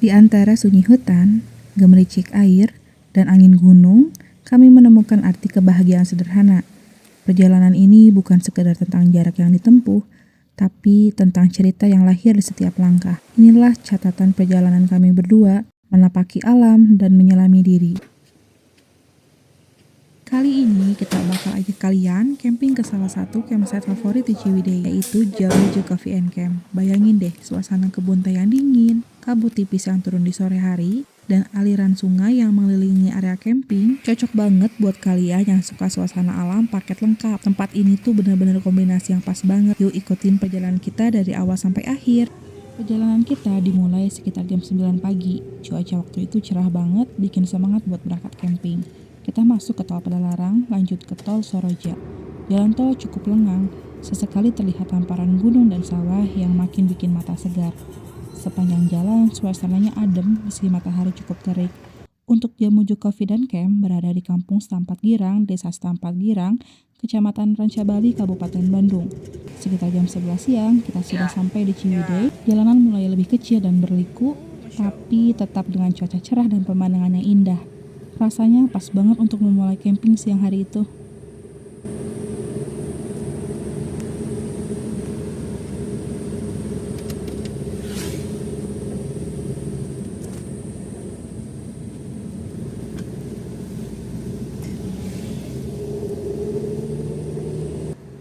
Di antara sunyi hutan, gemericik air, dan angin gunung, kami menemukan arti kebahagiaan sederhana. Perjalanan ini bukan sekedar tentang jarak yang ditempuh, tapi tentang cerita yang lahir di setiap langkah. Inilah catatan perjalanan kami berdua, menapaki alam dan menyelami diri. Kali ini kita bakal ajak kalian camping ke salah satu campsite favorit di Ciwidey, yaitu Jamuju Coffee and Camp. Bayangin deh, suasana kebun teh yang dingin, kabut tipis yang turun di sore hari, dan aliran sungai yang mengelilingi area camping. Cocok banget buat kalian yang suka suasana alam paket lengkap. Tempat ini tuh bener-bener kombinasi yang pas banget. Yuk ikutin perjalanan kita dari awal sampai akhir. Perjalanan kita dimulai sekitar jam 9 pagi. Cuaca waktu itu cerah banget, bikin semangat buat berangkat camping. Kita masuk ke tol Padalarang, lanjut ke tol Soroja. Jalan tol cukup lengang, sesekali terlihat hamparan gunung dan sawah yang makin bikin mata segar. Sepanjang jalan, suasananya adem meski matahari cukup terik. Untuk Jamuju Coffee dan Camp berada di Kampung Setampat Girang, Desa Setampat Girang, Kecamatan Rancabali, Kabupaten Bandung. Sekitar jam 11 siang, kita sudah sampai di Ciwidey. Jalanan mulai lebih kecil dan berliku, tapi tetap dengan cuaca cerah dan pemandangan yang indah. Rasanya pas banget untuk memulai camping siang hari itu.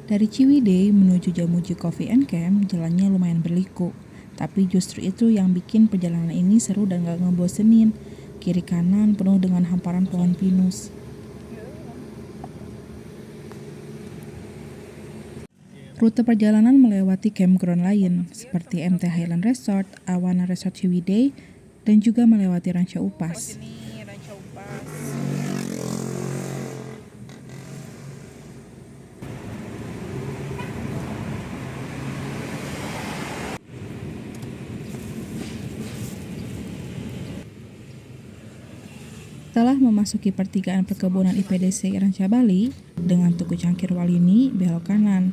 Dari Ciwidey menuju Jamuju Coffee and Camp, jalannya lumayan berliku. Tapi justru itu yang bikin perjalanan ini seru dan gak ngebosenin. Kiri kanan penuh dengan hamparan pohon pinus. Rute perjalanan melewati campground lain, seperti MT Highland Resort, Awana Resort Ciwidey, dan juga melewati Ranca Upas. Setelah memasuki pertigaan perkebunan IPDC Rancabali, dengan Tugu Cangkir Walini, belok kanan.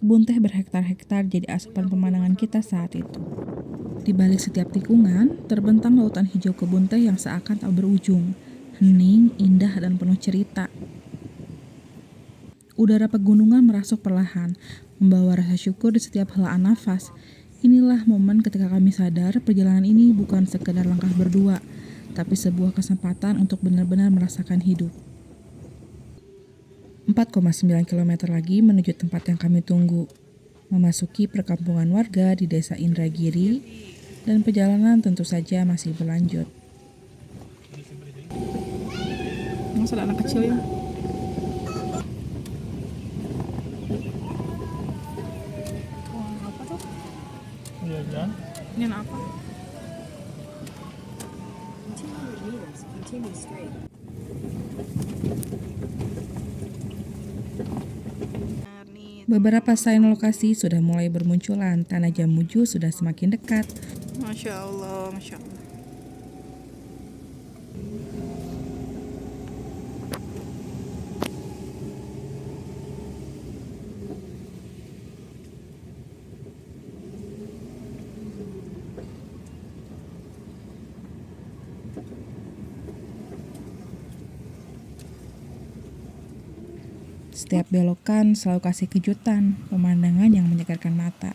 Kebun teh berhektar-hektar jadi asupan pemandangan kita saat itu. Di balik setiap tikungan, terbentang lautan hijau kebun teh yang seakan tak berujung. Hening, indah, dan penuh cerita. Udara pegunungan merasuk perlahan, membawa rasa syukur di setiap helaan nafas. Inilah momen ketika kami sadar perjalanan ini bukan sekedar langkah berdua, tapi sebuah kesempatan untuk benar-benar merasakan hidup. 4,9 km lagi menuju tempat yang kami tunggu, memasuki perkampungan warga di Desa Indragiri, dan perjalanan tentu saja masih berlanjut. Masa ada anak kecil ya? Ini apa? Beberapa sign lokasi sudah mulai bermunculan. Tanah Jamuju sudah semakin dekat. Masya Allah, Masya Allah. Setiap belokan selalu kasih kejutan, pemandangan yang menyegarkan mata.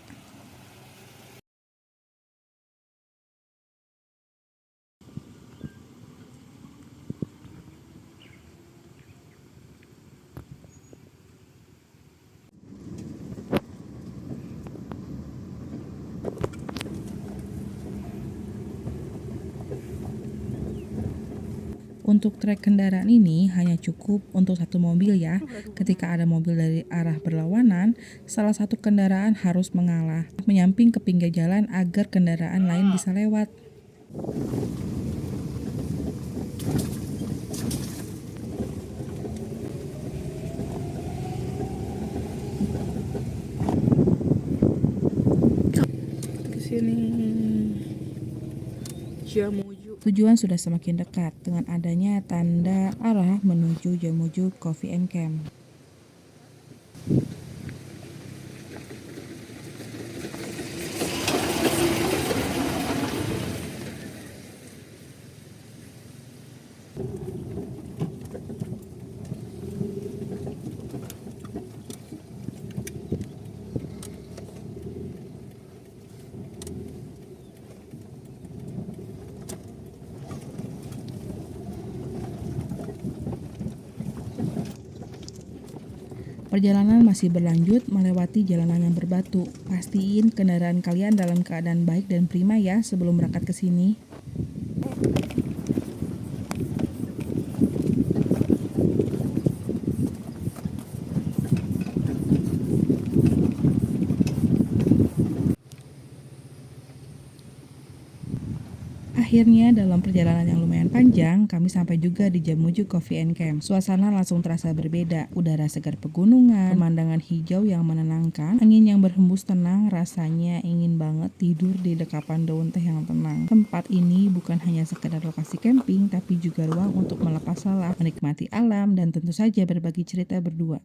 Untuk trek kendaraan ini hanya cukup untuk satu mobil ya. Ketika ada mobil dari arah berlawanan, salah satu kendaraan harus mengalah, menyamping ke pinggir jalan agar kendaraan lain bisa lewat. Kesini Jamuju. Tujuan sudah semakin dekat dengan adanya tanda arah menuju Jamuju Coffee and Camp. Perjalanan masih berlanjut melewati jalanan yang berbatu. Pastiin kendaraan kalian dalam keadaan baik dan prima ya sebelum berangkat ke sini. Akhirnya dalam perjalanan yang lumayan panjang, kami sampai juga di Jamuju Coffee and Camp. Suasana langsung terasa berbeda, udara segar pegunungan, pemandangan hijau yang menenangkan, angin yang berhembus tenang, rasanya ingin banget tidur di dekapan daun teh yang tenang. Tempat ini bukan hanya sekedar lokasi camping, tapi juga ruang untuk melepas lelah, menikmati alam, dan tentu saja berbagi cerita berdua.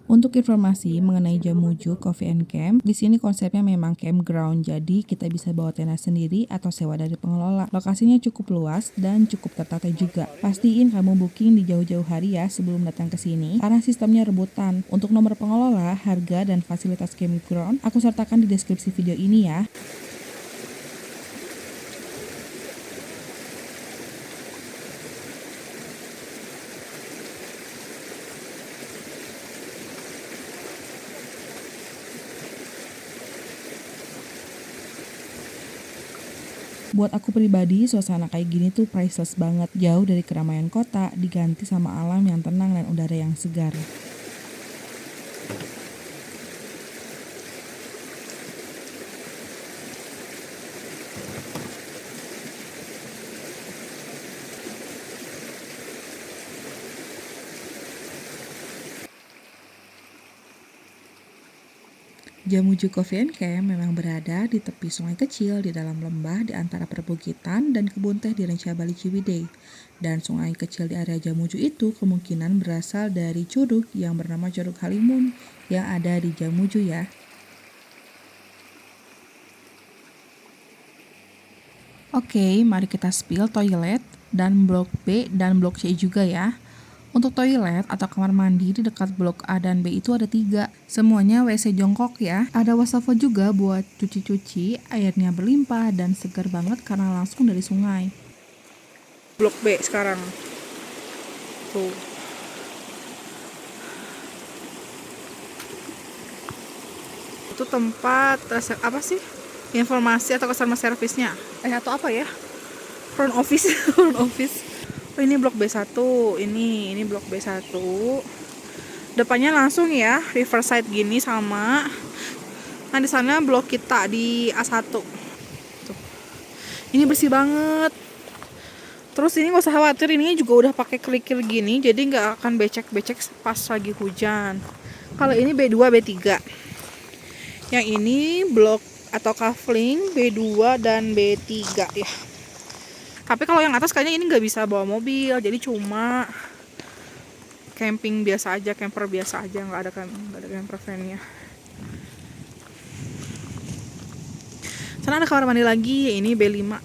Untuk informasi mengenai Jamuju Coffee and Camp, di sini konsepnya memang campground, jadi kita bisa bawa tenda sendiri atau sewa dari pengelola. Lokasinya cukup luas dan cukup tertata juga. Pastiin kamu booking di jauh-jauh hari ya sebelum datang ke sini, karena sistemnya rebutan. Untuk nomor pengelola, harga, dan fasilitas campground, aku sertakan di deskripsi video ini ya. Buat aku pribadi, suasana kayak gini tuh priceless banget. Jauh dari keramaian kota, diganti sama alam yang tenang dan udara yang segar. Jamuju Coffee and Camp memang berada di tepi sungai kecil di dalam lembah di antara perbukitan dan kebun teh di Ranca Bali Ciwidey. Dan sungai kecil di area Jamuju itu kemungkinan berasal dari curug yang bernama Curug Halimun yang ada di Jamuju ya. Oke, mari kita spill toilet dan blok B dan blok C juga ya. Untuk toilet atau kamar mandi di dekat blok A dan B itu ada 3. Semuanya WC jongkok ya. Ada wastafel juga buat cuci-cuci, airnya berlimpah dan segar banget karena langsung dari sungai. Blok B sekarang. Tuh. Itu tempat apa sih? Informasi atau customer service-nya. Atau apa ya? Front office, front office. Oh, ini blok B1. Ini blok B1. Depannya langsung ya, riverside gini sama. Nah, di sana blok kita di A1. Tuh. Ini bersih banget. Terus ini gak usah khawatir, ini juga udah pakai kerikil gini, jadi nggak akan becek-becek pas lagi hujan. Kalau ini B2, B3. Yang ini blok atau kafling B2 dan B3 ya. Tapi kalau yang atas kayaknya ini nggak bisa bawa mobil, jadi cuma camping biasa aja, camper biasa aja, nggak ada camper van-nya. Sana ada kamar mandi lagi, ini B5.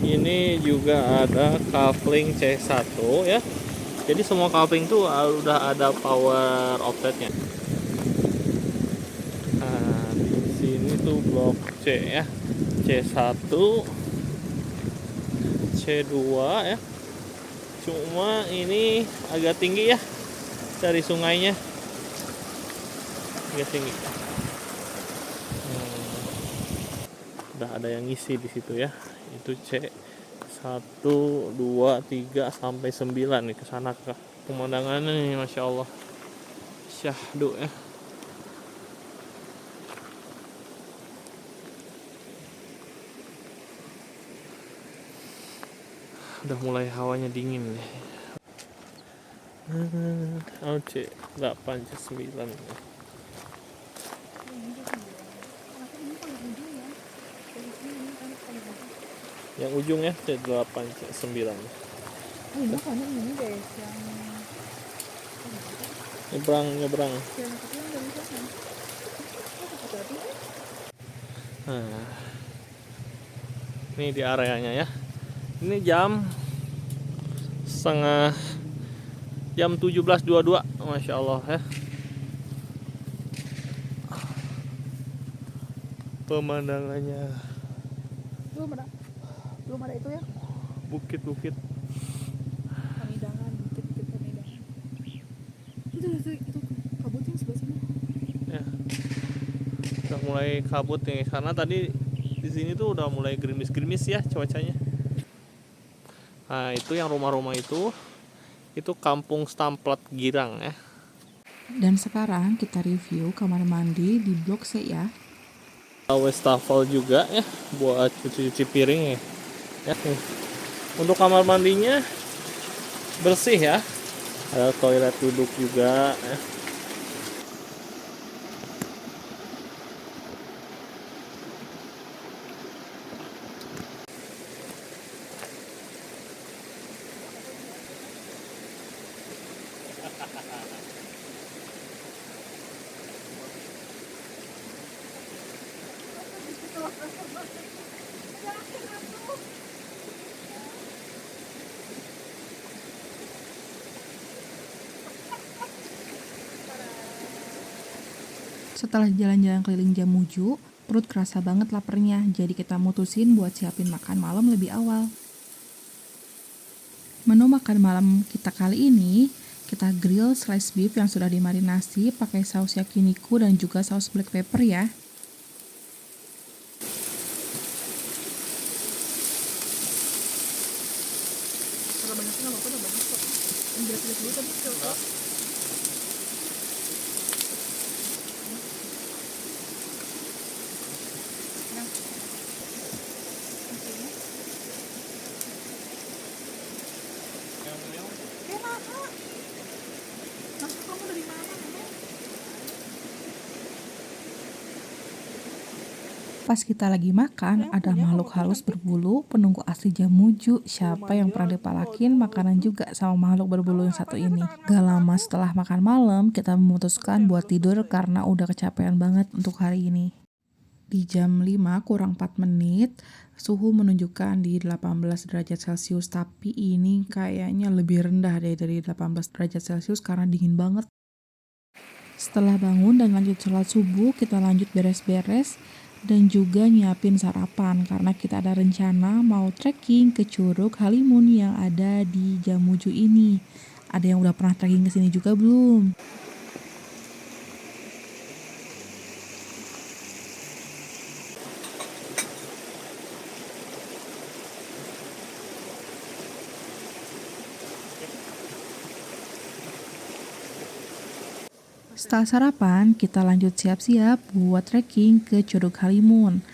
Ini juga ada kafling C1 ya. Jadi semua kafling tuh udah ada power offsetnya. Nah, di sini tuh blok C ya. C1, C2 ya. Cuma ini agak tinggi ya dari sungainya. Agak tinggi. Udah ada yang ngisi di situ ya. Itu C 1, 2, 3 sampai 9 nih ke sana ke pemandangannya nih, Masya Allah, syahdu ya. Udah mulai hawanya dingin nih. Oh, C 8, C 9 nih. Yang ujung ya C8, C9. Ini kan ini guys yang Nyebrang. Nah, ini di areanya ya. Ini jam 17.22, Masya Allah ya. Pemandangannya belum ada itu ya, bukit-bukit. Pamidangan, bukit-bukit Pamidangan. Itu kabutnya sebelah sana. Ya, udah mulai kabut nih karena tadi di sini tuh udah mulai gerimis-gerimis ya cuacanya. Nah, itu yang rumah-rumah itu kampung Stamplet Girang ya. Dan sekarang kita review kamar mandi di Blok C ya. Wastafel juga ya buat cuci-cuci piring ya. Nih. Untuk kamar mandinya bersih ya. Ada toilet duduk juga ya. Setelah jalan-jalan keliling Jamuju, perut kerasa banget laparnya, jadi kita mutusin buat siapin makan malam lebih awal. Menu makan malam kita kali ini, kita grill slice beef yang sudah dimarinasi pakai saus yakiniku dan juga saus black pepper ya. Kalau banyaknya nggak apa-apa, udah banyak kok. Yang jelas-jelas dulu tadi coba. Kamu dari mana? Pas kita lagi makan, ada makhluk halus berbulu, penunggu asli Jamuju. Siapa yang pernah dipalakin makanan juga sama makhluk berbulu yang satu ini. Gak lama setelah makan malam, kita memutuskan buat tidur karena udah kecapean banget untuk hari ini. Di jam 5 kurang 4 menit, suhu menunjukkan di 18 derajat Celcius, tapi ini kayaknya lebih rendah deh dari 18 derajat Celcius karena dingin banget. Setelah bangun dan lanjut sholat subuh, kita lanjut beres-beres dan juga nyiapin sarapan karena kita ada rencana mau trekking ke Curug Halimun yang ada di Jamuju ini. Ada yang udah pernah trekking ke sini juga belum? Setelah sarapan, kita lanjut siap-siap buat trekking ke Curug Halimun.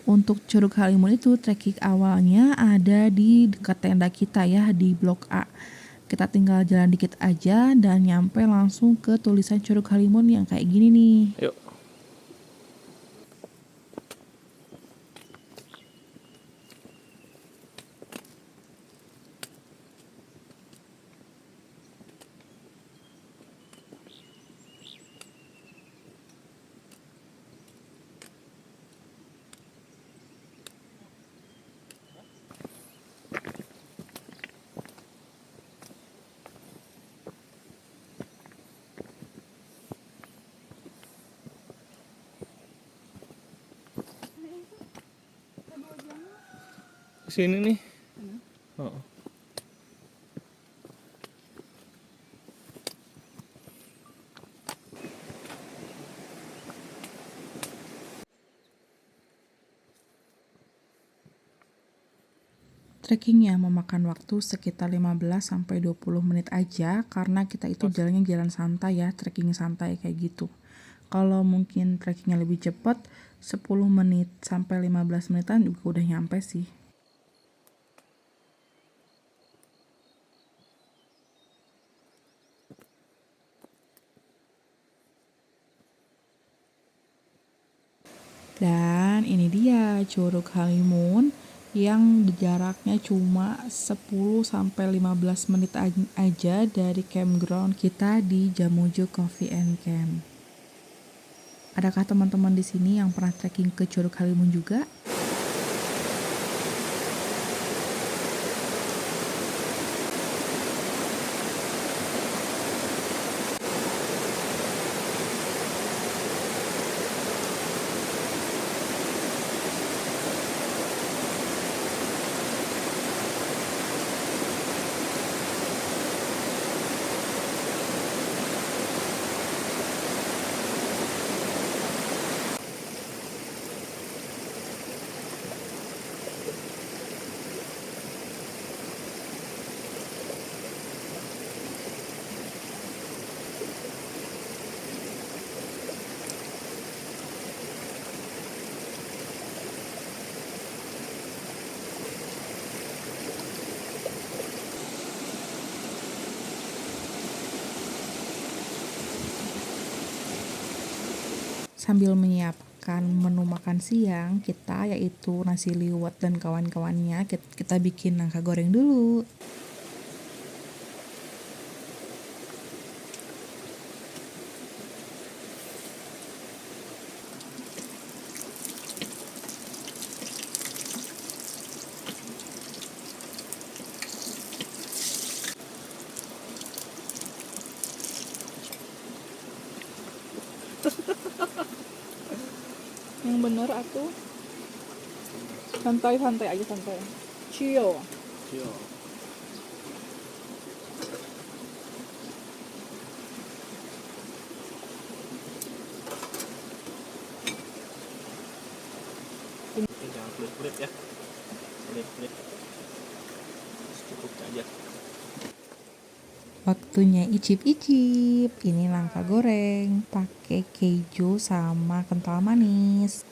Untuk Curug Halimun itu trekking awalnya ada di dekat tenda kita ya, di Blok A. Kita tinggal jalan dikit aja dan nyampe langsung ke tulisan Curug Halimun yang kayak gini nih. Yuk. Sini nih. Oh. Trekkingnya memakan waktu sekitar 15-20 menit aja karena kita itu jalannya jalan santai ya, trekking santai kayak gitu. Kalau mungkin trekkingnya lebih cepat, 10 menit sampai 15 menitan juga udah nyampe sih. Dan ini dia Curug Halimun yang jaraknya cuma 10-15 menit aja dari campground kita di Jamuju Coffee and Camp. Adakah teman-teman di sini yang pernah trekking ke Curug Halimun juga? Sambil menyiapkan menu makan siang kita, yaitu nasi liwet dan kawan-kawannya, kita bikin nangka goreng dulu. Yang bener atuh. Santai-santai aja, santai. Chill. Jangan pelit-pelit ya, pelit-pelit secukupnya aja. Waktunya icip-icip. Ini nangka goreng pakai keju sama kental manis.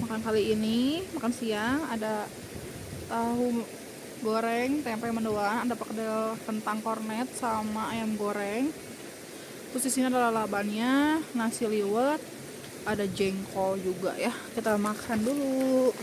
Makan kali ini, makan siang ada tahu goreng, tempe mendoan, ada perkedel kentang kornet sama ayam goreng. Terus di sini ada lalabannya, nasi liwet, ada jengkol juga ya. Kita makan dulu.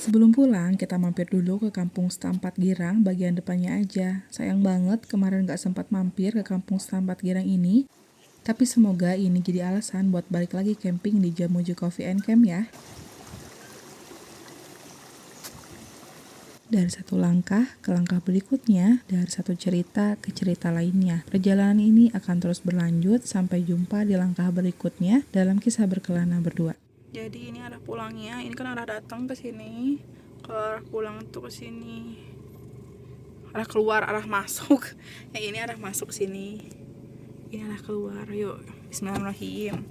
Sebelum pulang, kita mampir dulu ke Kampung Setampat Girang bagian depannya aja. Sayang banget kemarin gak sempat mampir ke Kampung Setampat Girang ini. Tapi semoga ini jadi alasan buat balik lagi camping di Jamuju Coffee and Camp ya. Dari satu langkah ke langkah berikutnya, dari satu cerita ke cerita lainnya. Perjalanan ini akan terus berlanjut sampai jumpa di langkah berikutnya dalam kisah berkelana berdua. Jadi ini arah pulangnya, ini kan arah datang ke sini, kalau arah pulang tuh ke sini. Arah keluar, arah masuk. Yang ini arah masuk sini. Ini arah keluar. Yuk, bismillahirrahmanirrahim.